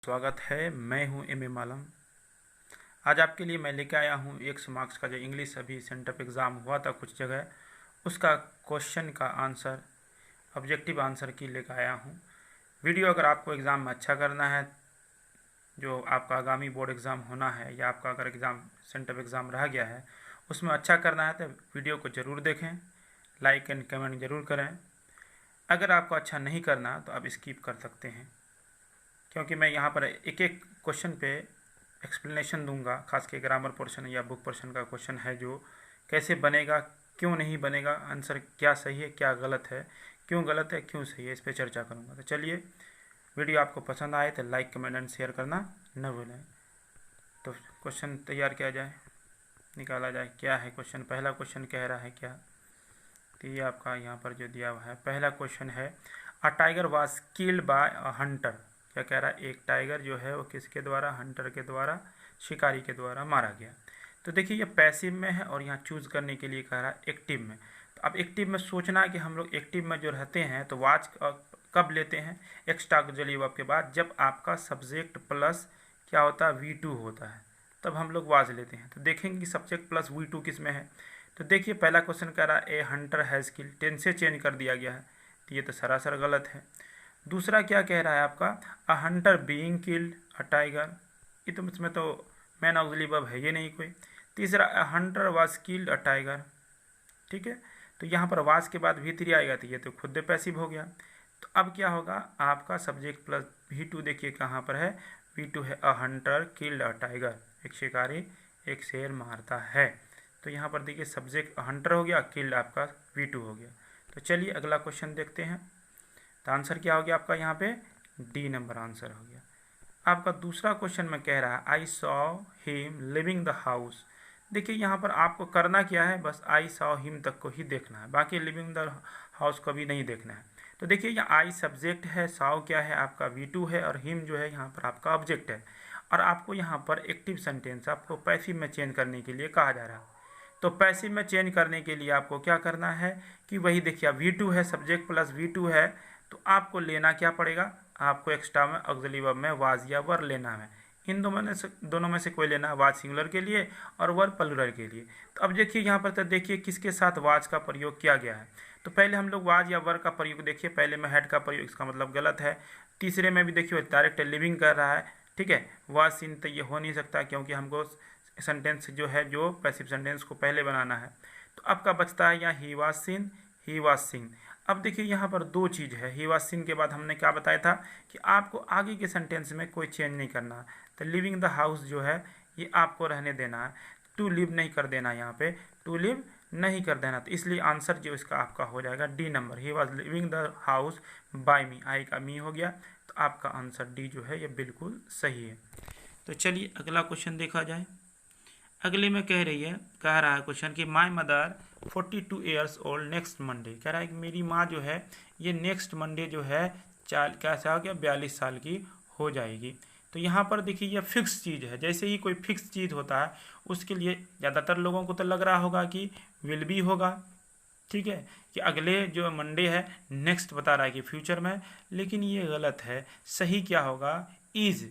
स्वागत है। मैं हूं एम ए मालम। आज आपके लिए मैं लेके आया हूं 100 मार्क्स का जो इंग्लिश अभी सेंटअप एग्ज़ाम हुआ था कुछ जगह, उसका क्वेश्चन का आंसर, ऑब्जेक्टिव आंसर की लेकर आया हूं। वीडियो अगर आपको एग्ज़ाम में अच्छा करना है, जो आपका आगामी बोर्ड एग्ज़ाम होना है या आपका अगर एग्ज़ाम सेंटअप एग्ज़ाम रह गया है उसमें अच्छा करना है तो वीडियो को ज़रूर देखें, लाइक एंड कमेंट ज़रूर करें। अगर आपको अच्छा नहीं करना तो आप स्किप कर सकते हैं, क्योंकि मैं यहाँ पर एक एक क्वेश्चन पे एक्सप्लेनेशन दूंगा। खास के ग्रामर पोर्शन या बुक पोर्शन का क्वेश्चन है जो कैसे बनेगा, क्यों नहीं बनेगा, आंसर क्या सही है क्या गलत है, क्यों गलत है क्यों सही है, इस पर चर्चा करूंगा। तो चलिए, वीडियो आपको पसंद आए तो लाइक कमेंट एंड शेयर करना न भूलें। तो क्वेश्चन तैयार किया जाए, निकाला जाए। क्या है क्वेश्चन? पहला क्वेश्चन कह रहा है क्या, तो ये आपका यहाँ पर जो दिया हुआ है पहला क्वेश्चन है, a tiger was killed by a Hunter. क्या कह रहा है? एक टाइगर जो है वो किसके द्वारा? हंटर के द्वारा, शिकारी के द्वारा मारा गया। तो देखिए ये पैसिव में है और यहाँ चूज करने के लिए कह रहा है एक्टिव में। तो अब एक्टिव में सोचना है कि हम लोग एक्टिव में जो रहते हैं तो वाच कब लेते हैं? एक्स्ट्रा ऑक्सिलरी वर्ब के बाद, जब आपका सब्जेक्ट प्लस क्या होता है? V2 होता है, तब हम लोग वाज लेते हैं। तो देखेंगे कि सब्जेक्ट प्लस V2 किस में है। तो देखिए पहला क्वेश्चन कह रहा है a hunter has kill, tense से चेंज कर दिया गया है, तो ये तो सरासर गलत है। दूसरा क्या कह रहा है आपका? अ Hunter being killed a tiger, ये तो इसमें तो मैन ऑक्सिलरी वर्ब है ये नहीं कोई। तीसरा, अ Hunter was killed a tiger, ठीक है। तो यहाँ पर वाज के बाद V3 आएगा तो ये तो खुद पैसिव हो गया। तो अब क्या होगा? आपका सब्जेक्ट प्लस V2 देखिए कहाँ पर है? V2 है अ हंटर किल्ड अ टाइगर, एक शिकारी एक शेर मारता है। तो यहाँ पर देखिए सब्जेक्ट हंटर हो गया, किल्ड आपका V2 हो गया। तो चलिए अगला क्वेश्चन देखते हैं। तो आंसर क्या हो गया आपका? यहाँ पे डी नंबर आंसर हो गया। आपका दूसरा क्वेश्चन में कह रहा है I saw him living the house. देखिए यहाँ पर आपको करना क्या है? बस आई सॉ हिम तक को ही देखना है, बाकी लिविंग द हाउस को भी नहीं देखना है। तो देखिए यहाँ आई सब्जेक्ट है, सॉ क्या है आपका? V2 है, और हिम जो है यहाँ पर आपका ऑब्जेक्ट है। और आपको यहाँ पर एक्टिव सेंटेंस आपको पैसिव में चेंज करने के लिए कहा जा रहा है। तो पैसिव में चेंज करने के लिए आपको क्या करना है कि वही देखिए V2 है, सब्जेक्ट प्लस V2 है, तो आपको लेना क्या पड़ेगा? आपको एक्स्ट्रा में ऑक्सिलरी वर्ब में वाज या वर लेना है। इन दोनों में से कोई लेना है, वाज सिंगुलर के लिए और वर प्लुरल के लिए। तो अब देखिए यहाँ पर तो देखिए किसके साथ वाज का प्रयोग किया गया है। तो पहले हम लोग वाज या वर का प्रयोग देखिए, पहले में हेड का प्रयोग, इसका मतलब गलत है। तीसरे में भी देखिए डायरेक्ट लिविंग कर रहा है, ठीक है। वाज सिन तो ये हो नहीं सकता, क्योंकि हमको सेंटेंस जो है जो पैसिव सेंटेंस को पहले बनाना है। तो आपका बचता है यहाँ he was sin, he was सिंग। अब देखिए यहाँ पर दो चीज़ है, ही वाज सिन के बाद हमने क्या बताया था कि आपको आगे के सेंटेंस में कोई चेंज नहीं करना है। तो लिविंग द हाउस जो है ये आपको रहने देना है, टू लिव नहीं कर देना, यहाँ पे टू लिव नहीं कर देना। तो इसलिए आंसर जो इसका आपका हो जाएगा D number, he was living the house by me, आई का मी हो गया। तो आपका आंसर डी जो है ये बिल्कुल सही है। तो चलिए अगला क्वेश्चन देखा जाए। अगले में कह रहा है क्वेश्चन कि my mother 42 years old next Monday. कह रहा है कि मेरी माँ जो है ये नेक्स्ट मंडे जो है कैसा हो गया? 42 साल की हो जाएगी। तो यहाँ पर देखिए ये फिक्स चीज़ है, जैसे ही कोई फिक्स चीज़ होता है उसके लिए ज़्यादातर लोगों को तो लग रहा होगा कि विल बी होगा, ठीक है, कि अगले जो मंडे है, नेक्स्ट बता रहा है कि फ्यूचर में, लेकिन ये गलत है। सही क्या होगा? इज़।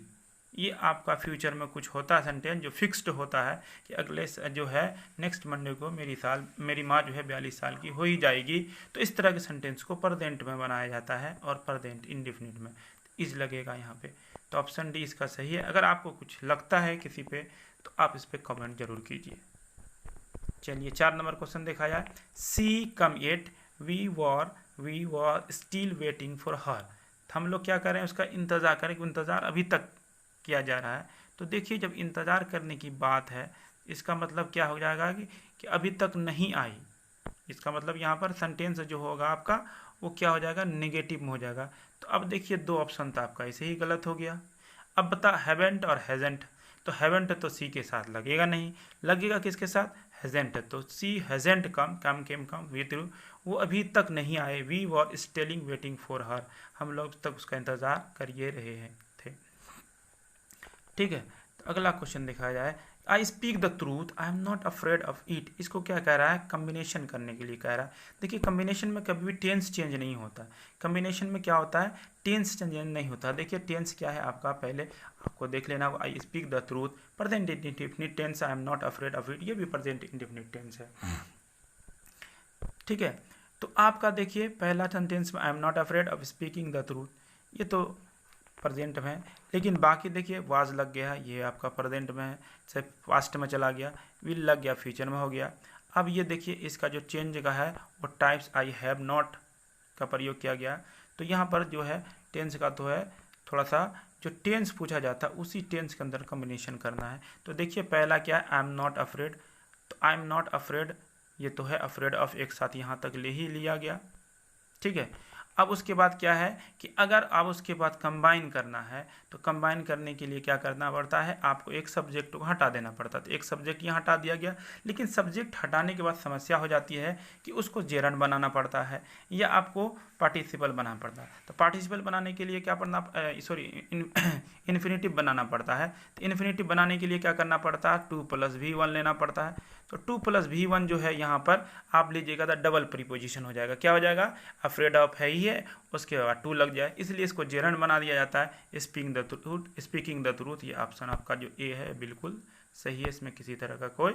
ये आपका फ्यूचर में कुछ होता है सेंटेंस जो फिक्स्ड होता है कि अगले जो है नेक्स्ट मंडे को मेरी माँ जो है 42 साल की हो ही जाएगी। तो इस तरह के सेंटेंस को प्रेजेंट में बनाया जाता है और प्रेजेंट इंडेफिनिट में इज लगेगा यहाँ पे। तो ऑप्शन डी इसका सही है। अगर आपको कुछ लगता है किसी पे तो आप इस पर कमेंट जरूर कीजिए। चलिए 4 नंबर क्वेश्चन देखा जाए। C come at we were still waiting for her. हम लोग क्या करें? उसका इंतज़ार करें, कि इंतज़ार अभी तक किया जा रहा है। तो देखिए जब इंतज़ार करने की बात है, इसका मतलब क्या हो जाएगा कि अभी तक नहीं आई। इसका मतलब यहाँ पर सेंटेंस जो होगा आपका वो क्या हो जाएगा? नेगेटिव में हो जाएगा। तो अब देखिए दो ऑप्शन था आपका, ऐसे ही गलत हो गया। अब बता हैवेंट और हैजेंट। तो हैवेंट तो सी के साथ लगेगा नहीं, लगेगा किसके साथ? हैजेंट। तो सी हैजेंट कम केम कम विथ, वो अभी तक नहीं आए। We were stilling waiting for her, हम लोग तक उसका इंतज़ार करिए रहे हैं थे, ठीक है। तो अगला क्वेश्चन देखा जाए आई speak the truth, I am not afraid of it, इसको क्या कह रहा है, कम्बिनेशन करने के लिए कह रहा है। देखिए कम्बिनेशन में कभी भी टेंस चेंज नहीं होता, कम्बिनेशन में क्या होता है, टेंस चेंज नहीं होता। देखिए टेंस क्या है आपका, पहले आपको देख लेना, I speak the truth, present indefinite tense, I am not afraid of it, ये भी प्रेजेंट इंडेफिनिट टेंस है। ठीक है, तो आपका देखिए पहला सेंटेंस में आई am not afraid of speaking the truth, ये तो प्रेजेंट में है, लेकिन बाकी देखिए वाज लग गया, ये आपका प्रेजेंट में है, से पास्ट में चला गया, विल लग गया, फ्यूचर में हो गया। अब ये देखिए इसका जो चेंज का है वो टाइप्स आई हैव नॉट का प्रयोग किया गया, तो यहाँ पर जो है टेंस का तो है थोड़ा सा जो टेंस पूछा जाता है उसी टेंस के अंदर कम्बिनेशन करना है। तो देखिए पहला क्या है, आई एम नॉट अफ्रेड, तो आई एम नॉट अफ्रेड ये तो है अफ्रेड ऑफ, एक साथ यहाँ तक ले ही लिया गया। ठीक है, अब उसके बाद क्या है कि अगर आप उसके बाद कंबाइन करना है तो कंबाइन करने के लिए क्या करना पड़ता है, आपको एक सब्जेक्ट को हटा देना पड़ता है। तो एक सब्जेक्ट यहाँ हटा दिया गया, लेकिन सब्जेक्ट हटाने के बाद समस्या हो जाती है कि उसको जेरंड बनाना पड़ता है या आपको पार्टिसिपल बनाना पड़ता है। तो पार्टिसिपल बनाने के लिए क्या पढ़ना, सॉरी इन्फिनेटिव बनाना पड़ता है। तो इन्फिनेटिव बनाने के लिए क्या करना पड़ता है, 2+V1 लेना पड़ता है। तो 2+V1 जो है यहाँ पर आप लीजिएगा तो डबल प्रीपोजिशन हो जाएगा, क्या हो जाएगा, अफ्रेड ऑफ है ही है, उसके बाद टू लग जाए, इसलिए इसको जेरंड बना दिया जाता है। स्पीकिंग द ट्रूथ, ये ऑप्शन आपका जो ए है बिल्कुल सही है, इसमें किसी तरह का कोई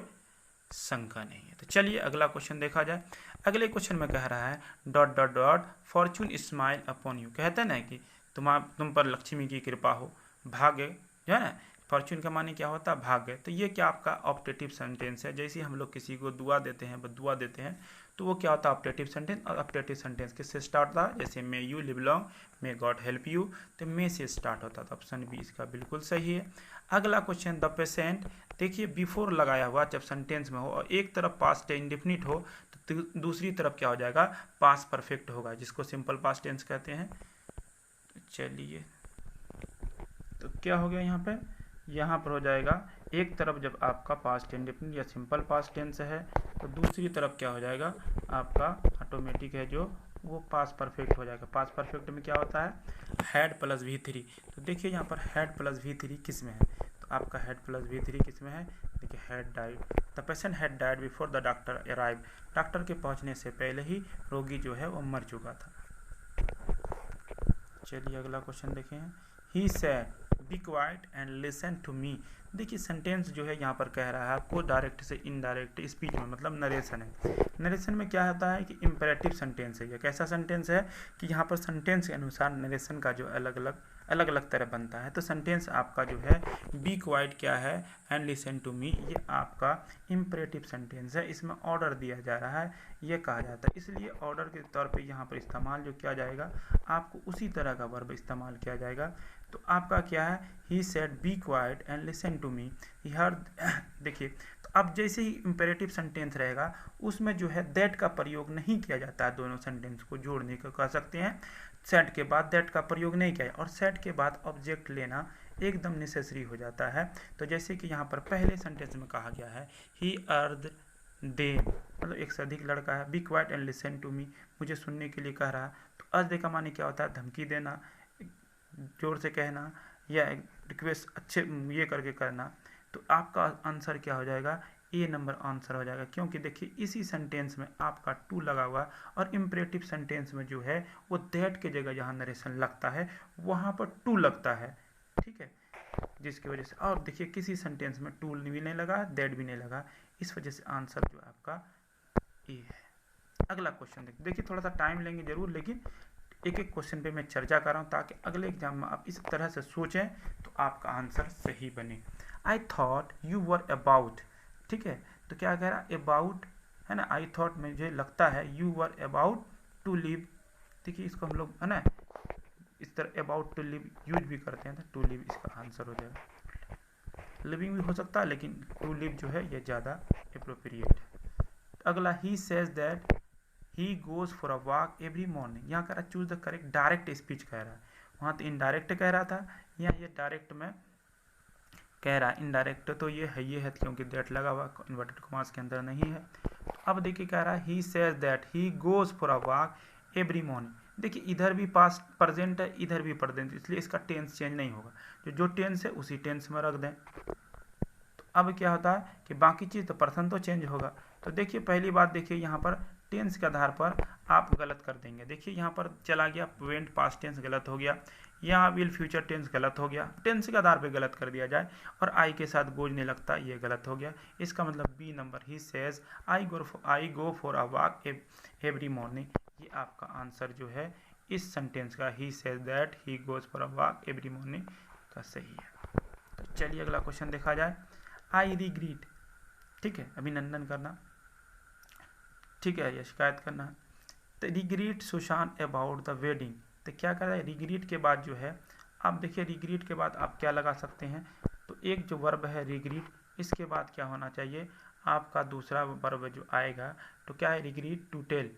शंका नहीं है। तो चलिए अगला क्वेश्चन देखा जाए। अगले क्वेश्चन में कह रहा है dot dot dot Fortune smile upon you, कहते हैं ना कि तुम पर लक्ष्मी की कृपा हो, भाग्य जो है ना, फॉर्चून का माने क्या होता है, भाग्य। तो ये क्या आपका ऑप्टेटिव सेंटेंस है, जैसे हम लोग किसी को दुआ देते हैं, बदुआ देते हैं, तो वो क्या होता है ऑप्टेटिव सेंटेंस। और ऑप्टेटिव सेंटेंस किससे स्टार्ट होता है, जैसे may you live long, may God help you, तो मे से स्टार्ट होता है, तो ऑप्शन बी इसका बिल्कुल सही है। अगला क्वेश्चन, द पेशेंट, देखिए बिफोर लगाया हुआ जब सेंटेंस में हो और एक तरफ पास्ट इंडेफिनिट हो तो दूसरी तरफ क्या हो जाएगा, पास्ट परफेक्ट होगा, जिसको सिंपल पास्ट टेंस कहते हैं। चलिए तो क्या हो गया यहाँ पर हो जाएगा, एक तरफ जब आपका पास्ट इंडेफिनिट या सिंपल पास्ट टेंस है तो दूसरी तरफ क्या हो जाएगा, आपका ऑटोमेटिक है जो वो पास्ट परफेक्ट हो जाएगा। पास्ट परफेक्ट में क्या होता है, हैड प्लस V3। तो देखिए यहाँ पर हैड प्लस V3 किस में है, तो आपका हैड प्लस V3 किस में है, देखिए had died, the patient had died before the doctor arrive, doctor के पहुँचने से पहले ही रोगी जो है वो मर चुका था। चलिए अगला क्वेश्चन देखें, he said be quiet and listen to me. देखिए सेंटेंस जो है यहाँ पर कह रहा है आपको डायरेक्ट से इनडायरेक्ट स्पीच में, मतलब नरेशन है। नरेशन में क्या होता है कि इम्पेरेटिव सेंटेंस है, ये कैसा सेंटेंस है कि यहाँ पर सेंटेंस के अनुसार नरेशन का जो अलग अलग तरह बनता है। तो सेंटेंस आपका जो है बी क्वाइट क्या है एंड लिसन टू मी, ये आपका इम्पेरेटिव सेंटेंस है, इसमें ऑर्डर दिया जा रहा है, ये कहा जाता है, इसलिए ऑर्डर के तौर पे यहाँ पर इस्तेमाल जो किया जाएगा आपको उसी तरह का वर्ब इस्तेमाल किया जाएगा। तो आपका क्या है, he said be quiet and listen to me, he heard. देखिए तो अब जैसे ही इम्पेरेटिव सेंटेंस रहेगा उसमें जो है दैट का प्रयोग नहीं किया जाता है, दोनों सेंटेंस को जोड़ने का कह सकते हैं, सेट के बाद दैट का प्रयोग नहीं किया, और सेट के बाद ऑब्जेक्ट लेना एकदम नेसेसरी हो जाता है। तो जैसे कि यहाँ पर पहले सेंटेंस में कहा गया है ही अर्द दे, मतलब एक से अधिक लड़का है, be quiet and listen to me, मुझे सुनने के लिए कह रहा है। तो अर्द का माने क्या होता है, धमकी देना, जोर से कहना या रिक्वेस्ट अच्छे ये करके करना। तो आपका आंसर क्या हो जाएगा, ए नंबर आंसर हो जाएगा, क्योंकि देखिए इसी सेंटेंस में आपका टू लगा हुआ और इम्परेटिव सेंटेंस में जो है वो दैट के जगह जहाँ नरेशन लगता है वहाँ पर टू लगता है। ठीक है, जिसकी वजह से, और देखिए किसी सेंटेंस में टू भी नहीं लगा, दैट भी नहीं लगा, इस वजह से आंसर जो आपका ए है। अगला क्वेश्चन देखिए थोड़ा सा टाइम लेंगे जरूर, लेकिन एक एक क्वेश्चन पे मैं चर्चा कर रहा हूँ ताकि अगले एग्जाम में आप इस तरह से सोचें तो आपका आंसर सही बने। I thought you were about, ठीक है, तो क्या कह रहा है, अबाउट है ना, आई थॉट मुझे लगता है you were about to live. देखिए इसको हम लोग है ना इस तरह अबाउट टू लिव यूज भी करते हैं, तो टू लिव इसका आंसर हो जाएगा। लिविंग भी हो सकता है लेकिन टू लिव जो है ये ज़्यादा अप्रोप्रिएट है। अगला ही says that he goes for a walk every morning, यहाँ कह रहा choose the correct direct speech कह रहा है, वहाँ तो इनडायरेक्ट कह रहा था, यहाँ ये डायरेक्ट में कह रहा है। इनडायरेक्ट तो ये है क्योंकि दैट लगा हुआ इन्वर्टेड कॉमास के अंदर नहीं है। तो अब देखिए कह रहा है ही says that he goes for a walk every morning. देखिए इधर भी पास्ट प्रेजेंट है, इधर भी प्रेजेंट, इसलिए इसका टेंस चेंज नहीं होगा, जो टेंस है उसी टेंस में रख दें। तो अब क्या होता है कि बाकी चीज़ तो पर्सन तो चेंज होगा। तो देखिए पहली बात, देखिए यहाँ पर टेंस के आधार पर आप गलत कर देंगे। देखिए यहाँ पर चला गया प्रेजेंट पास्ट टेंस गलत हो गया, यहाँ विल फ्यूचर टेंस गलत हो गया, टेंस के आधार पर गलत कर दिया जाए और आई के साथ गोज नहीं लगता, ये गलत हो गया। इसका मतलब B number, he says I go for a walk every morning, ये आपका आंसर जो है इस सेंटेंस का, he says that he goes for a walk every morning का सही है। तो चलिए अगला क्वेश्चन देखा जाए। आई रिग्रीट, ठीक है, अभिनंदन करना, ठीक है, या शिकायत करना। तो रिग्रीट सुशान अबाउट द वेडिंग, तो क्या कर रहा है, रिग्रीट के बाद जो है आप देखिए, रिग्रीट के बाद आप क्या लगा सकते हैं, तो एक जो वर्ब है रिग्रीट, इसके बाद क्या होना चाहिए आपका दूसरा वर्ब जो आएगा, तो क्या है, regret to tell,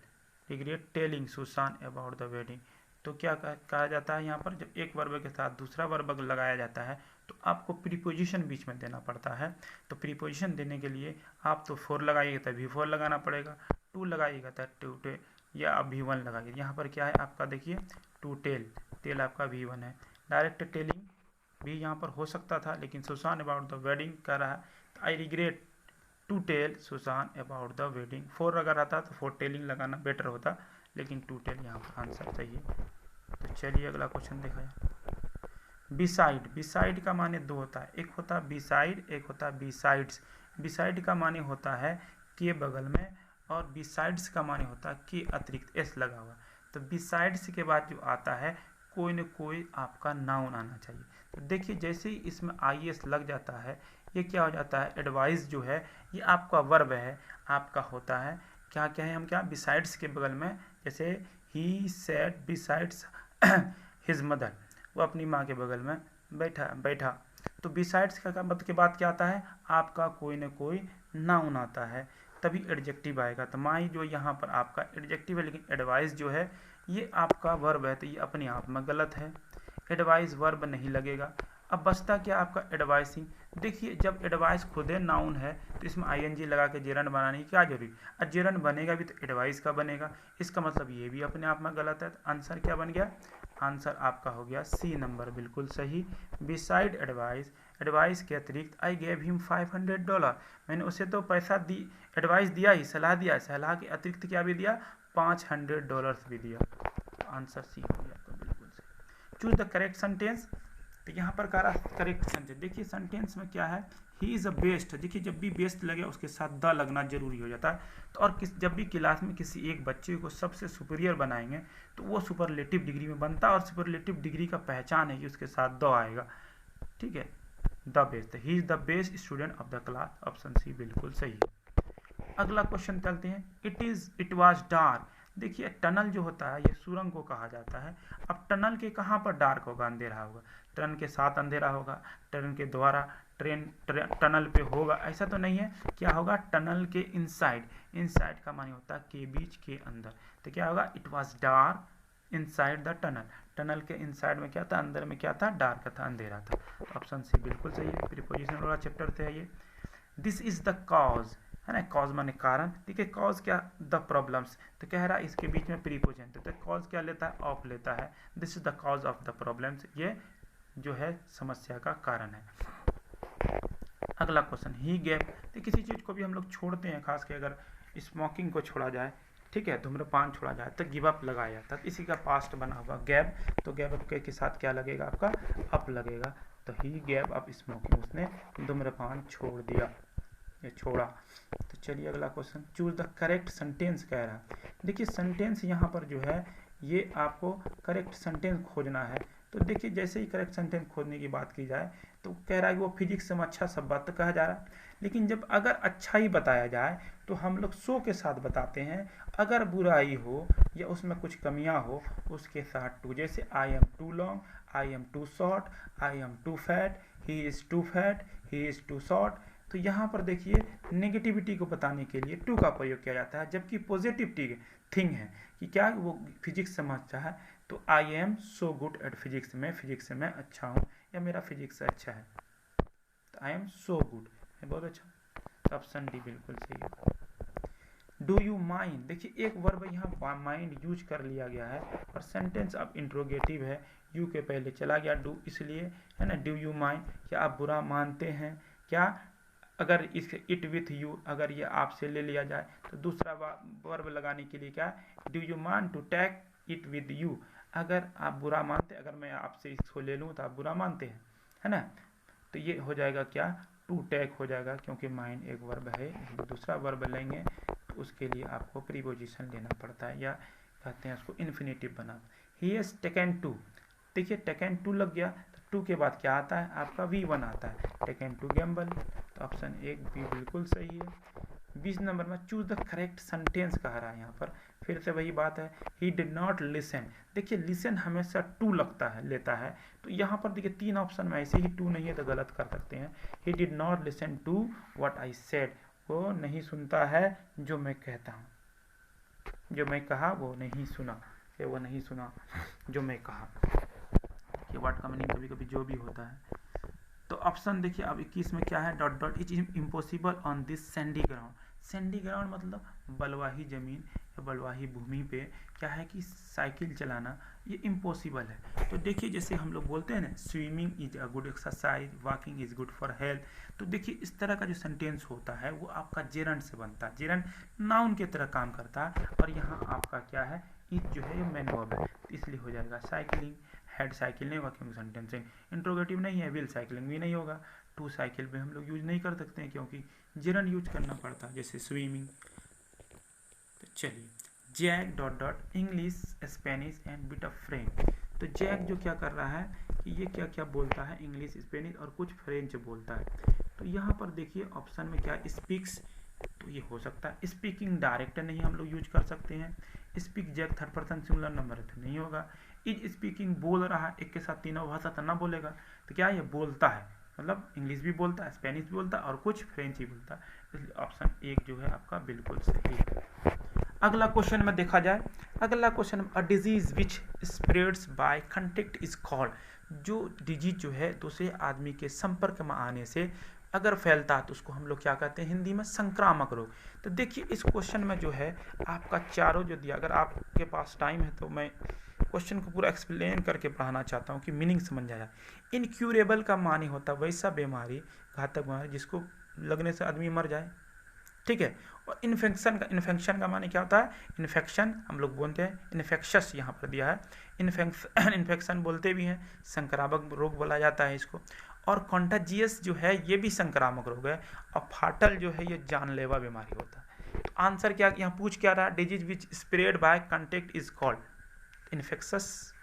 regret telling Susan about the wedding. तो क्या कहा जाता है यहाँ पर, जब एक वर्ब के साथ दूसरा वर्ब लगाया जाता है तो आपको प्रीपोजिशन बीच में देना पड़ता है। तो प्रीपोजिशन देने के लिए आप तो फोर लगाइएगा तभी फोर लगाना पड़ेगा, टू लगाइएगा तब टू टेल, या आप V1 लगाइए। यहाँ पर क्या है आपका, देखिए टू टेल, टेल आपका V1 है। डायरेक्ट टेलिंग भी यहाँ पर हो सकता था, लेकिन सुशान अबाउट द वेडिंग कह रहा है, तो I regret to tell Susan about the wedding. Four अगर आता तो फोर टेलिंग लगाना बेटर होता, लेकिन टू टेल यहाँ पर आंसर चाहिए। तो चलिए अगला क्वेश्चन देखा जाए। बिसाइड, बिसाइड का माने दो होता है, एक होता है बिसाइड, एक होता है बिसाइड्स। बिसाइड का माने होता है के बगल में, और बिसाइड्स का माने होता है के अतिरिक्त, एस लगा हुआ। तो बिसाइड्स के बाद जो आता है कोई न कोई आपका नाउन आना चाहिए। तो देखिए जैसे ही इसमें IS लग जाता है, ये क्या हो जाता है, एडवाइस जो है ये आपका वर्ब है, आपका होता है क्या क्या है, हम क्या बिसाइड्स के बगल में, जैसे he said besides his mother, वो अपनी माँ के बगल में बैठा। तो बिसाइड्स का मतलब के बाद क्या आता है आपका कोई न कोई नाउन आता है, तभी एडजेक्टिव आएगा। तो माई जो यहाँ पर आपका एडजेक्टिव है, लेकिन एडवाइस जो है ये आपका वर्ब है, तो ये अपने आप में गलत है, एडवाइस वर्ब नहीं लगेगा। अब बचता क्या आपका एडवाइसिंग। देखिए जब एडवाइस खुद नाउन है तो इसमें ING लगा के जेरंड बनाने की क्या जरूरी, और जेरंड बनेगा भी तो एडवाइस का बनेगा, इसका मतलब ये भी अपने आप में गलत है। तो आंसर क्या बन गया, आंसर आपका हो गया C नंबर, बिल्कुल सही। बिसाइड एडवाइस, एडवाइस के अतिरिक्त आई गेव हिम $500, मैंने उसे तो पैसा दी, एडवाइस दिया ही, सलाह दिया, सलाह के अतिरिक्त क्या भी दिया, $500 भी दिया। तो आंसर C हो गया, तो बिल्कुल सही। चूज द करेक्ट सेंटेंस, तो यहाँ पर करेक्ट सेंटेंस, देखिए सेंटेंस में क्या है, ही इज़ अ बेस्ट। देखिए जब भी बेस्ट लगे उसके साथ द लगना जरूरी हो जाता है। तो और जब भी क्लास में किसी एक बच्चे को सबसे सुपीरियर बनाएंगे तो वो सुपरलेटिव डिग्री में बनता है, और सुपरलेटिव डिग्री का पहचान है कि उसके साथ द आएगा, ठीक है, the best, he is the best student of the class, option C बिल्कुल सही है। अगला क्वेश्चन चलते हैं। इट वाज डार्क, देखिए टनल जो होता है ये सुरंग को कहा जाता है। अब टनल के कहाँ पर डार्क होगा, अंधेरा होगा, ट्रेन के साथ अंधेरा होगा, ट्रेन के द्वारा टनल पे होगा, ऐसा तो नहीं है। क्या होगा, टनल के इनसाइड, इनसाइड का माने होता है के बीच, के अंदर। तो क्या होगा, it was dark inside the tunnel, tunnel के इनसाइड में क्या था, अंदर में क्या था, डार्क था, अंधेरा था। ऑप्शन C बिल्कुल सही है, प्रीपोजिशन वाला चैप्टर से है ये। दिस इज द कॉज, है ना, कॉज माने कारण। देखिए कॉज क्या, द प्रॉब्लम्स, तो कह रहा है इसके बीच में प्रीपोजिशन, तो कॉज क्या लेता है, ऑफ लेता है। This is the cause of the problems, ये जो है समस्या का कारण है। अगला क्वेश्चन, ही गेव, तो किसी चीज़ को भी हम लोग छोड़ते हैं, खास के अगर स्मोकिंग को छोड़ा जाए, ठीक है, धूम्रपान छोड़ा जाए तो गिव अप लगाया जाता है। इसी का पास्ट बना हुआ गैब, तो गैब अप के साथ क्या लगेगा आपका, अप लगेगा। तो ही गैब अप स्मोकिंग, उसने धूम्रपान छोड़ दिया, ये छोड़ा। तो चलिए अगला question, choose the correct sentence कह रहा है। देखिए सेंटेंस यहाँ पर जो है ये आपको करेक्ट सेंटेंस खोजना है। तो देखिए जैसे ही करेक्ट सेंटेंस खोजने की बात की जाए तो कह रहा है कि वो फिजिक्स में अच्छा सब बात तो कहा जा रहा है, लेकिन जब अगर अच्छा ही बताया जाए तो हम लोग सो के साथ बताते हैं, अगर बुराई हो या उसमें कुछ कमियां हो उसके साथ टू, जैसे I am too long, I am too short, I am too fat, he is too fat, he is too short. तो यहाँ पर देखिए नेगेटिविटी को बताने के लिए टू का प्रयोग किया जाता है, जबकि पॉजिटिव थिंग है कि क्या वो फिजिक्स समझता है। तो I am so good at physics, में फिजिक्स में अच्छा हूँ, या मेरा फिजिक्स अच्छा है, तो आई एम सो गुड है, बहुत अच्छा। तो ऑप्शन D बिल्कुल सही है। डू यू माइंड, देखिए एक वर्ब यहाँ माइंड यूज कर लिया गया है और सेंटेंस अब इंट्रोगेटिव है, यू के पहले चला गया डू, इसलिए है ना, डू यू माइंड, क्या आप बुरा मानते हैं, क्या अगर इस इट विथ यू अगर ये आपसे ले लिया जाए तो दूसरा वर्ब लगाने के लिए क्या, do you want to take it with you. अगर आप बुरा मानते, अगर मैं आपसे इसको ले लूँ तो आप बुरा मानते हैं, है ना, तो ये हो जाएगा क्या, टू टेक हो जाएगा, क्योंकि माइंड एक वर्ब है। दूसरा वर्ब लेंगे तो उसके लिए आपको प्रीपोजिशन लेना पड़ता है, या कहते हैं उसको इन्फिनेटिव बना। ही हैज टेकन टू, देखिए टेकन टू लग गया तो टू के बाद क्या आता है आपका V1 आता है, टेकन टू गैम्बल। तो ऑप्शन 1 बी बिल्कुल सही है। 20 नंबर में चूज द करेक्ट सेंटेंस कह रहा है यहाँ पर, फिर से वही बात है, ही डिड नॉट लिसन। देखिए लिसन हमेशा टू लगता है, लेता है, तो यहाँ पर देखिए 3 ऑप्शन में ऐसे ही टू नहीं है तो गलत कर सकते हैं। He did not listen to what I said, वो नहीं सुनता है जो मैं कहता हूँ, जो मैं कहा वो नहीं सुना, वो नहीं सुना जो मैं कहा। ये वर्ड का मीनिंग कभी कभी जो भी होता है। तो ऑप्शन देखिए अब 21 में क्या है, dot dot it is impossible on this Sandy ground. Sandy ground मतलब बलुआही जमीन या बलुआही भूमि पे क्या है कि साइकिल चलाना ये इम्पॉसिबल है। तो देखिए जैसे हम लोग बोलते हैं ना, swimming is a good exercise, walking is good for health, तो देखिए इस तरह का जो सेंटेंस होता है वो आपका जेरंड से बनता है, जेरंड नाउन की तरह काम करता है, और यहाँ आपका क्या है, इज जो है ये मेन वर्ब है, तो इसलिए हो जाएगा साइकिलिंग। हेड साइकिल नहीं होगा क्योंकि सेंटेंस इंट्रोगेटिव नहीं है, व्हील साइकिलिंग भी नहीं होगा, टू साइकिल पे हम लोग यूज नहीं कर सकते हैं क्योंकि जेरंड यूज करना पड़ता है, जैसे स्विमिंग। तो चलिए, Jack dot dot English Spanish and bit of French. तो जैक जो क्या कर रहा है कि ये क्या क्या बोलता है, इंग्लिश स्पेनिश और कुछ फ्रेंच बोलता है। तो यहाँ पर देखिए ऑप्शन में क्या, स्पीक्स, तो ये हो सकता है। स्पीकिंग डायरेक्ट नहीं हम लोग यूज कर सकते हैं। Speak Jack third person singular number है तो नहीं होगा। इज स्पीकिंग बोल रहा है, एक के साथ तीनों भाषा तो ना बोलेगा, तो क्या ये बोलता है, मतलब इंग्लिश भी बोलता है, स्पेनिश भी बोलता है और कुछ फ्रेंच ही बोलता है, इसलिए ऑप्शन 1 जो है आपका बिल्कुल सही है। अगला क्वेश्चन में देखा जाए, अगला question, a disease which spreads by contact is called. जो डिजीज जो है दूसरे आदमी के संपर्क में आने से अगर फैलता है तो उसको हम लोग क्या कहते हैं हिंदी में, संक्रामक रोग। तो देखिए इस क्वेश्चन में जो है आपका चारों जो दिया, अगर आपके पास टाइम है तो मैं क्वेश्चन को पूरा एक्सप्लेन करके पढ़ाना चाहता हूँ कि मीनिंग समझ जाए। इनक्यूरेबल का मानी होता है वैसा बीमारी, घातक बीमारी जिसको लगने से आदमी मर जाए, ठीक है। और इन्फेक्शन का माने क्या होता है, इन्फेक्शन हम लोग बोलते हैं, इन्फेक्शस यहाँ पर दिया है, इन्फेक्शन बोलते भी हैं, संक्रामक रोग बोला जाता है इसको। और कॉन्टाजियस जो है ये भी संक्रामक रोग है, और फाटल जो है ये जानलेवा बीमारी होता है। तो आंसर क्या यहाँ पूछ क्या रहा, disease which spread by contact is called infectious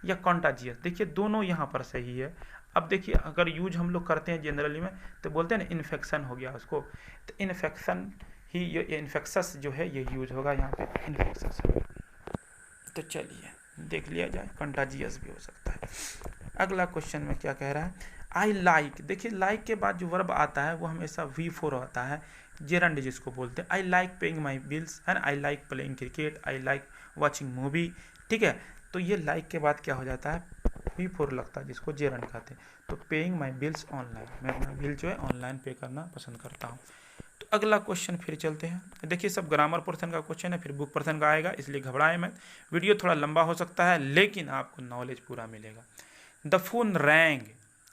या कॉन्टाजियस। देखिए दोनों यहाँ पर सही है। अब देखिए अगर यूज हम लोग करते हैं जनरली में तो बोलते हैं ना इन्फेक्शन हो गया उसको, तो इन्फेक्शन ही ये इन्फेक्शस जो है ये यूज होगा यहाँ पे, इन्फेक्शस। तो चलिए देख लिया जाए, कंटाजियस भी हो सकता है। अगला क्वेश्चन में क्या कह रहा है, आई लाइक। देखिए लाइक के बाद जो वर्ब आता है वो हमेशा V4 आता है, जेरंड जिसको बोलते हैं। I like paying my bills है ना, I like playing cricket, I like watching movie, ठीक है। तो ये लाइक के बाद क्या हो जाता है, V4 लगता है जिसको जेरंड कहते हैं। तो पेइंग माई बिल्स ऑनलाइन, मैं अपना बिल जो है ऑनलाइन पे करना पसंद करता हूँ। तो अगला क्वेश्चन फिर चलते हैं। देखिए सब ग्रामर पोर्शन का क्वेश्चन है, फिर बुक पोर्शन का आएगा, इसलिए घबराएं मत। वीडियो थोड़ा लंबा हो सकता है लेकिन आपको नॉलेज पूरा मिलेगा। द फोन रैंग,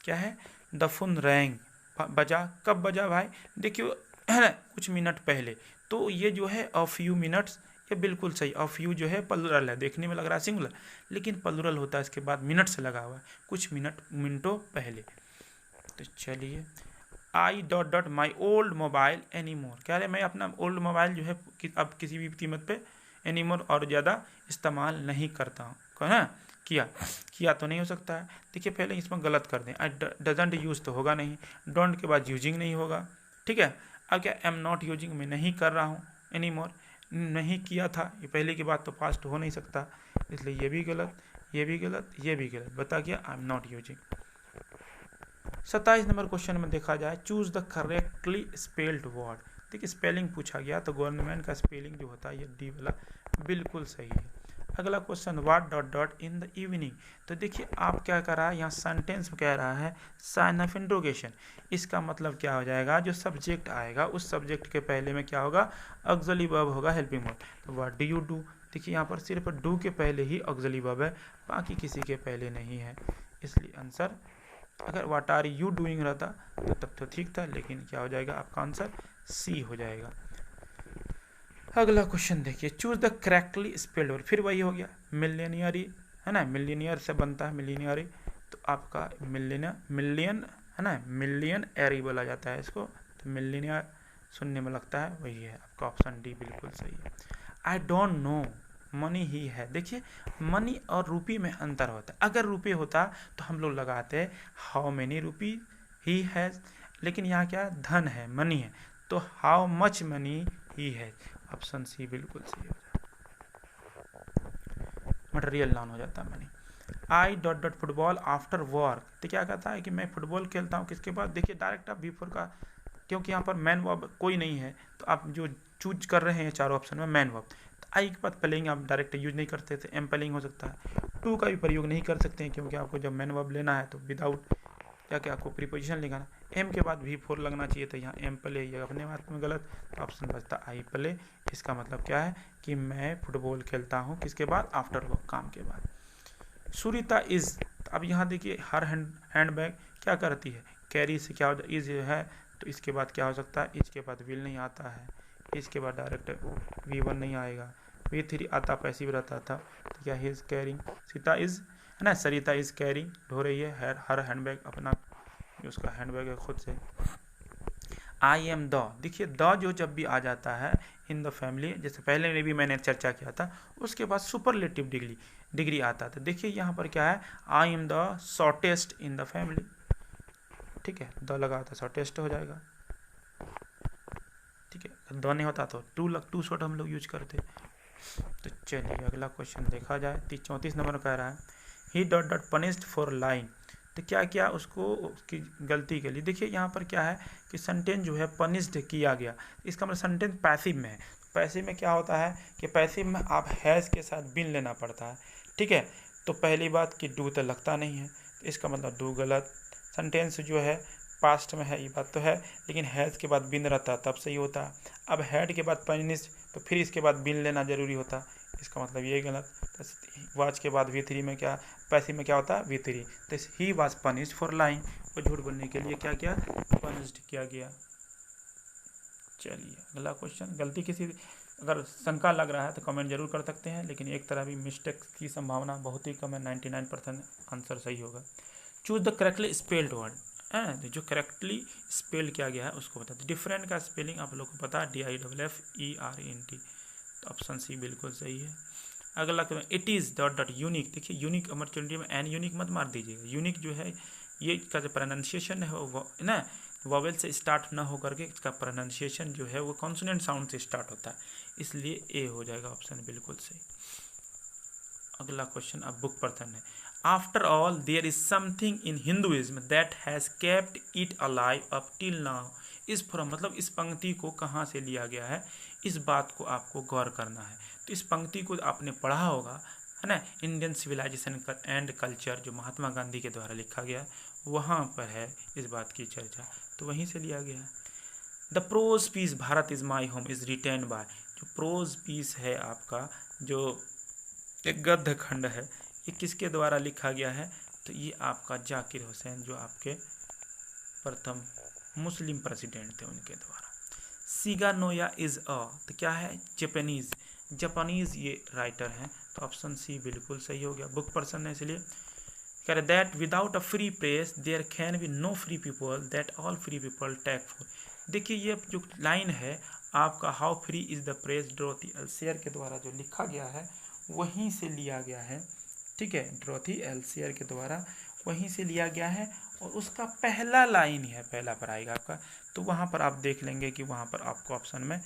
क्या है, द फोन रैंग, बजा, कब बजा भाई, देखियो कुछ मिनट पहले। तो ये जो है अ फ्यू मिनट्स, ये बिल्कुल सही। अ फ्यू जो है प्लुरल है, देखने में लग रहा है सिंगुलर लेकिन प्लुरल होता है, इसके बाद मिनट से लगा हुआ है, कुछ मिनटों पहले। तो चलिए, I dot dot my old mobile any more, कह रहे मैं अपना ओल्ड मोबाइल जो है अब किसी भी कीमत पे एनी मोर और ज़्यादा इस्तेमाल नहीं करता हूँ, कहना किया तो नहीं हो सकता है। देखिए पहले इसमें गलत कर दें, आई डजंट यूज़ तो होगा नहीं, डोंट के बाद यूजिंग नहीं होगा, ठीक है। अब क्या, एम नॉट यूजिंग, मैं नहीं कर रहा हूँ एनी मोर, नहीं किया था, ये पहले की बात तो पास्ट हो नहीं सकता, इसलिए ये भी गलत, ये भी गलत, ये भी गलत, बता गया आई am not using. 27 number question में देखा जाए, choose the correctly spelled word. देखिए स्पेलिंग पूछा गया तो गवर्नमेंट का स्पेलिंग जो होता है ये डी वाला बिल्कुल सही है। अगला question, what dot dot in the evening. तो देखिए आप क्या कर रहा है, यहाँ सेंटेंस कह रहा है साइन ऑफ इंट्रोगेशन, इसका मतलब क्या हो जाएगा, जो सब्जेक्ट आएगा उस सब्जेक्ट के पहले में क्या होगा, ऑक्सिलरी वर्ब होगा हेल्पिंग वर्ब। तो व्हाट डू यू डू, देखिए यहाँ पर सिर्फ डू के पहले ही ऑक्सिलरी वर्ब है, बाकी किसी के पहले नहीं है, इसलिए आंसर अगर व्हाट आर यू डूइंग रहता तो तब तो ठीक था, लेकिन क्या हो जाएगा आपका आंसर सी हो जाएगा। अगला क्वेश्चन देखिए, choose the correctly spelled word. फिर वही हो गया, मिलेनियरी है ना, मिलीनियर से बनता है मिलीनियरी, तो आपका मिलियन है ना, मिलियन एरी बोला जाता है इसको, तो मिलीनियर सुनने में लगता है वही है आपका ऑप्शन डी बिल्कुल सही है। आई डोंट नो मनी ही है। देखिए मनी और रुपी में अंतर होता है। अगर रुपये होता तो हम लोग लगाते how many rupee he has, लेकिन यहाँ क्या धन है, मनी है, तो हाउ मच मनी ही है, ऑप्शन सी बिल्कुल सही हो जाता, मटेरियल नाउन हो जाता है money. I dot dot football after work, तो क्या कहता है कि मैं फुटबॉल खेलता हूँ किसके बाद, देखिए डायरेक्ट आप बिफोर का, क्योंकि यहाँ पर मैन वर्ब कोई नहीं है, तो आप जो चूज कर रहे हैं चारों ऑप्शन में मैन वर्ब, तो आई के बाद पेलिंग आप डायरेक्ट यूज नहीं करते थे, एम पेलिंग हो सकता है, टू का भी प्रयोग नहीं कर सकते हैं, क्योंकि आपको जब मैन वर्ब लेना है तो विदाउट क्या क्या आपको प्रीपोजिशन लिखाना, एम के बाद भी फोर लगना चाहिए था, यहाँ एम प्ले, ये अपने बात में गलत, तो ऑप्शन बचता आई प्ले। इसका मतलब क्या है कि मैं फुटबॉल खेलता हूँ किसके बाद, आफ्टर वर्क, काम के बाद। सुरीता इज, अब यहाँ देखिए हर हैंड बैग क्या करती है, कैरी से क्या हो, इज है, तो इसके बाद क्या हो सकता है, इसके बाद विल नहीं आता है, इसके बाद डायरेक्ट V1 नहीं आएगा, V3 आता पैसिव रहता था, तो क्या he is carrying, Sita is है ना, सरिता इज कैरिंग, ढो रही है हर हैंडबैग, अपना उसका हैंडबैग है खुद से। आई एम द, देखिए द जो जब भी आ जाता है इन द फैमिली, जैसे पहले में भी मैंने चर्चा किया था, उसके बाद सुपरलेटिव डिग्री आता था। देखिए यहाँ पर क्या है, I am the shortest in the family, ठीक है, द लगा था शॉर्टेस्ट हो जाएगा, ठीक है, द नहीं होता तो टू शॉर्ट हम लोग यूज करते। तो चलिए अगला क्वेश्चन देखा जाए, 34 नंबर कह रहा है, he dot dot punished for line, तो क्या क्या उसको उसकी गलती के लिए, देखिए यहाँ पर क्या है कि सेंटेंस जो है पनिश्ड किया गया, इसका मतलब सेंटेंस पैसिव में है, पैसिव में क्या होता है कि पैसिव में आप हैज़ के साथ बिन लेना पड़ता है, ठीक है, तो पहली बात कि डू तो लगता नहीं है, तो इसका मतलब डू गलत, सेंटेंस जो है पास्ट में है ये बात तो है, लेकिन हैज़ के बाद बिन रहता तब सही होता, अब हैड के बाद पनिश्ड, तो फिर इसके बाद बिन लेना जरूरी होता, इसका मतलब ये गलत। तो वाच के बाद V3 में क्या, पैसिव में क्या होता है V3, तो he was punished for lying, वो झूठ बोलने के लिए क्या किया, पनिश्ड किया गया। चलिए अगला क्वेश्चन, गलती किसी अगर शंका लग रहा है तो कमेंट जरूर कर सकते हैं, लेकिन एक तरह भी मिस्टेक की संभावना बहुत ही कम है, 99% आंसर सही होगा। Choose the correctly spelled word, तो जो करेक्टली स्पेल किया गया है उसको बताते। डिफरेंट का स्पेलिंग आप लोग को पता है, DIFFERENT, तो ऑप्शन सी बिल्कुल सही है। अगला it is dot dot unique, देखिए यूनिक अपॉर्चुनिटी में एन यूनिक मत मार दीजिएगा, यूनिक जो है ये इसका जो प्रोनाउंसिएशन है वो ना वॉवेल से स्टार्ट ना होकर के इसका प्रोनाउंसिएशन जो है वो कॉन्सोनेंट साउंड से स्टार्ट होता है, इसलिए ए हो जाएगा ऑप्शन बिल्कुल सही। अगला क्वेश्चन अब बुक पर्सन है, after all there is something in Hinduism that has kept it alive up till now, is from मतलब इस पंक्ति को कहाँ से लिया गया है, इस बात को आपको गौर करना है। तो इस पंक्ति को आपने पढ़ा होगा है ना, इंडियन सिविलाइजेशन एंड कल्चर जो महात्मा गांधी के द्वारा लिखा गया वहाँ पर है इस बात की चर्चा, तो वहीं से लिया गया है। The prose piece Bharat is my home is written by, जो प्रोज पीस है आपका जो एक गद्य खंड है, ये किसके द्वारा लिखा गया है, तो ये आपका जाकिर हुसैन जो आपके प्रथम मुस्लिम प्रेसिडेंट थे उनके द्वारा। सीगा नोया इज अ, तो क्या है जापानीज ये राइटर हैं, तो ऑप्शन सी बिल्कुल सही हो गया, बुक पर्सन है इसलिए। कह रहे that without a free press there can be no free people that all free people take for, देखिए ये जो लाइन है आपका how free is the press Dorothy L Sayers के द्वारा जो लिखा गया है वहीं से लिया गया है, ठीक है, ड्रोथी एल्सेयर के द्वारा वहीं से लिया गया है, और उसका पहला लाइन है, पहला पर आएगा आपका, तो वहाँ पर आप देख लेंगे कि वहाँ पर आपको ऑप्शन में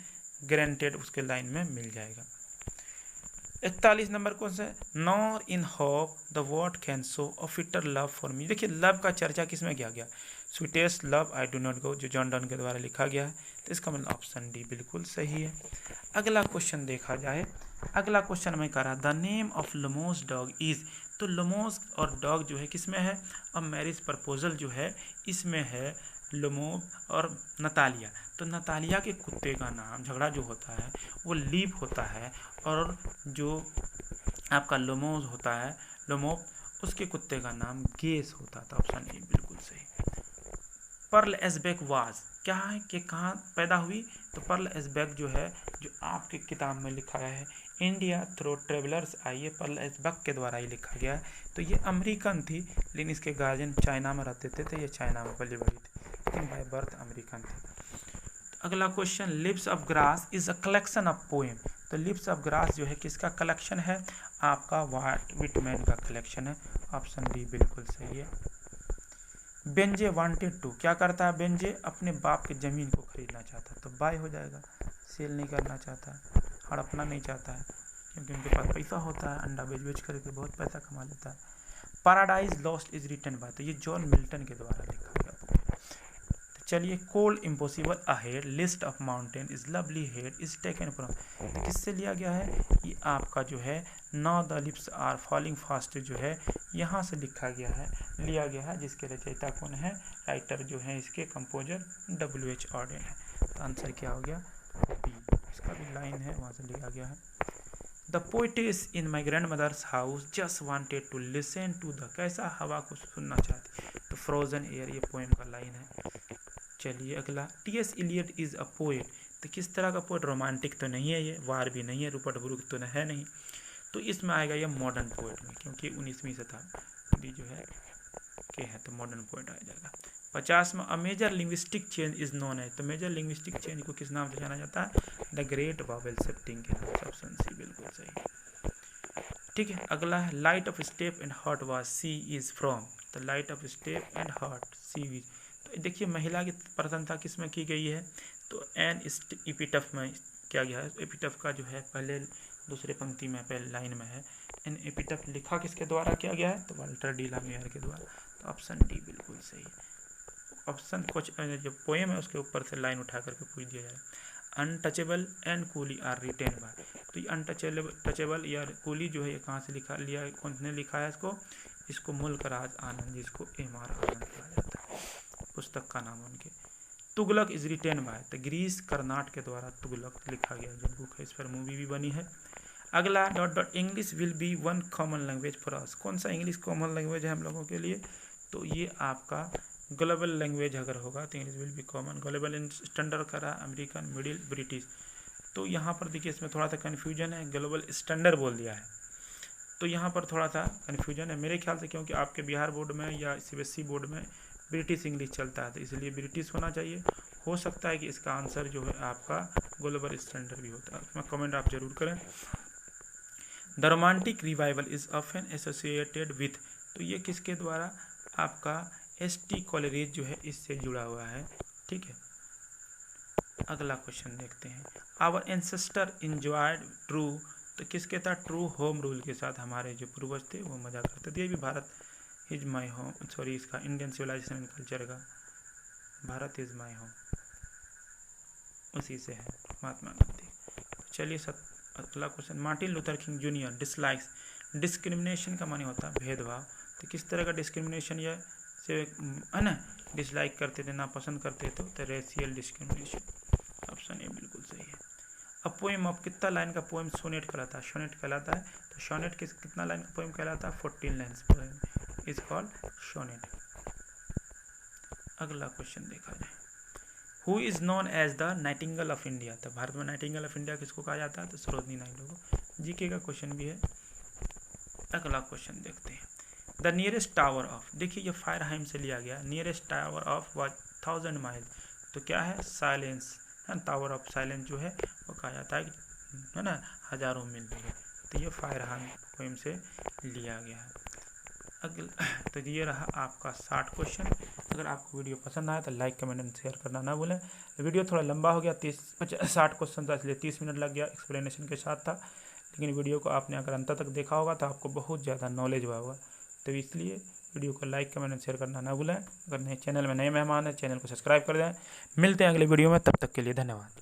ग्रेंटेड उसके लाइन में मिल जाएगा। 41 नंबर कौन सा है, nor in hope the word can show a fitter love for me, देखिए लव का चर्चा किस में किया गया, sweetest love I do not go जो जॉन डन के द्वारा लिखा गया है, तो इसका मतलब ऑप्शन डी बिल्कुल सही है। अगला क्वेश्चन देखा जाए, अगला क्वेश्चन में कह रहा the name of Lamos dog is, तो लमोस और डॉग जो है किसमें है, अब मैरिज प्रपोजल जो है इसमें है लमोव और नतालिया, तो नतालिया के कुत्ते का नाम झगड़ा जो होता है वो लीप होता है, और जो आपका लोमोज होता है लोमोव उसके कुत्ते का नाम गेस होता था, ऑप्शन ए बिल्कुल सही। पर्ल एसबेक वाज, क्या है कि कहाँ पैदा हुई, तो पर्ल एसबेक जो है, जो आपकी किताब में लिखा गया है इंडिया थ्रू ट्रेवलर्स आई, ये पर्ल एसबेक के द्वारा ही लिखा गया है। तो ये अमेरिकन थी, लेकिन इसके गार्जियन चाइना में रहते थे, तो ये चाइना में पली बड़ी थी, लेकिन बाय बर्थ अमेरिकन थी। अगला question, lips of grass is a collection of poem, तो लिप्स ऑफ ग्रास जो है किसका कलेक्शन है, आपका विटमैन का कलेक्शन है। ऑप्शन डी बिल्कुल सही है। बेंजे वांटेड टू, क्या करता है बेंजे, अपने बाप की जमीन को खरीदना चाहता है, तो बाय हो जाएगा, सेल नहीं करना चाहता, हड़पना नहीं चाहता है, क्योंकि उनके पास पैसा होता है, अंडा बेच बेच करके बहुत पैसा कमा लेता है। Paradise Lost is written by, तो ये जॉन मिल्टन के द्वारा लिखा गया। तो चलिए, cold impossible ahead, list of mountain is lovely head is taken from, तो किससे लिया गया है, ये आपका जो है now the lips are falling fast जो है, यहाँ से लिखा गया है, लिया गया है, जिसके रचयिता कौन है, राइटर जो है इसके कंपोजर W.H. ऑर्डेन है। तो आंसर क्या हो गया, बी, इसका भी लाइन है वहाँ से लिया गया है। The poetess in my grandmother's house just wanted to listen to the, कैसा हवा को सुनना चाहती, तो फ्रोजन एयर, ये पोएम का लाइन है। चलिए अगला, T.S. Elliot is a poet, तो किस तरह का पोएट, रोमांटिक तो नहीं है, ये वार भी नहीं है, रूपर्ट ब्रूक तो है नहीं, तो इसमें आएगा ये मॉडर्न पोएट में, क्योंकि 19वीं शताब्दी जो है के है, तो मॉडर्न पोएट आ जाएगा। 50 में, a major linguistic change is known है, तो मेजर लिंग्विस्टिक चेंज को किस नाम से जाना जाता है, द ग्रेट वावेल शिफ्टिंग के नाम से। ऑप्शन सी बिल्कुल सही। ठीक है, अगला है, light of step and heart was she is from, तो light of step and heart she is, तो देखिए महिला की प्रशंसा किस में की गई है, तो एन एपिटफ में किया गया है। एपिटफ का जो है पहले दूसरे पंक्ति में पहले लाइन में है, एन एपिटफ लिखा किसके द्वारा किया गया है, तो वाल्टर डी ला मेयर के द्वारा। तो ऑप्शन डी बिल्कुल सही। ऑप्शन कुछ जो पोएम है उसके ऊपर से लाइन उठा करके पूछ दिया जाए। Untouchable and Coolie are written by, तो ये अनटचेबल या कूली जो है ये कहाँ से लिखा लिया, कौन ने लिखा है इसको मुल्क राज आनंद, जिसको M.R. आनंद कहा जाता है, पुस्तक का नाम उनके। तुगलक इज रिटेन बाय, तो गिरीश कर्नाड के द्वारा तुगलक लिखा गया जो बुक है, इस पर मूवी भी बनी है। अगला, dot dot English will be one common language for us, कौन सा इंग्लिश कॉमन लैंग्वेज है हम लोगों के लिए, तो ये आपका ग्लोबल लैंग्वेज अगर होगा तो English will be common. Global standard करा अमेरिकन, मिडिल, ब्रिटिश, तो यहाँ पर देखिए इसमें थोड़ा सा कन्फ्यूजन है, ग्लोबल स्टैंडर्ड बोल दिया है, तो यहाँ पर थोड़ा सा कन्फ्यूजन है मेरे ख्याल से, क्योंकि आपके बिहार बोर्ड में या CBSE बोर्ड में ब्रिटिश इंग्लिश चलता है, तो इसलिए ब्रिटिश होना चाहिए। हो सकता है कि इसका आंसर जो है आपका ग्लोबल स्टैंडर्ड भी होता है, उसमें कमेंट आप जरूर करें। The romantic revival is often associated with, तो ये किसके द्वारा, आपका S.T. कॉलेरिज जो है इससे जुड़ा हुआ है। ठीक है, अगला क्वेश्चन देखते हैं। आवर एंसेस्टर इंजॉयड ट्रू, तो किसके साथ, ट्रू होम रूल के साथ हमारे जो पूर्वज थे वो मजा करते थे। ये भी Bharat is my home, sorry इसका इंडियन सिविलाइजेशन एंड कल्चर का भारत इज माई होम उसी से है, महात्मा गांधी। चलिए अगला question, Martin Luther king junior dislikes, discrimination का माने होता है भेदभाव, तो किस तरह का डिस्क्रिमिनेशन ये से है ना, डिसलाइक करते थे, ना पसंद करते थे, तो रेशियल डिस्क्रिमिनेशन। ऑप्शन ए बिल्कुल सही है। अब पोएम ऑफ, कितना लाइन का पोएम सोनेट कहलाता है, सोनेट कहलाता है, तो सोनेट कितना लाइन का पोएम कहलाता है, 14 lines poem is called sonnet. अगला क्वेश्चन देखा जाए, who is known as the nightingale of India, तो भारत में नाइटिंगेल ऑफ इंडिया किसको कहा जाता है, तो सरोजनी नायडू को। जीके का क्वेश्चन भी है। अगला क्वेश्चन देखते हैं, द नियरेस्ट टावर ऑफ, देखिए ये फायरहाइम से लिया गया, nearest tower of was 1000 mile, तो क्या है, साइलेंस है, टावर ऑफ साइलेंस जो है वो कहा जाता है ना, हजारों मील दूर, तो ये फायरहाइम पोएम से लिया गया है। अगला, तो ये रहा आपका 60 क्वेश्चन। अगर आपको वीडियो पसंद आया तो लाइक, कमेंट एंड शेयर करना ना भूलें। वीडियो थोड़ा लंबा हो गया, 60 क्वेश्चन था इसलिए 30 मिनट लग गया, एक्सप्लेनेशन के साथ था, लेकिन वीडियो को आपने अगर अंत तक देखा होगा तो आपको बहुत ज़्यादा नॉलेज हुआ होगा, तो इसलिए वीडियो को लाइक, कमेंट एंड शेयर करना ना भूलें। अगर नए चैनल में नए मेहमान हैं, चैनल को सब्सक्राइब कर दें। मिलते हैं अगले वीडियो में, तब तक के लिए धन्यवाद।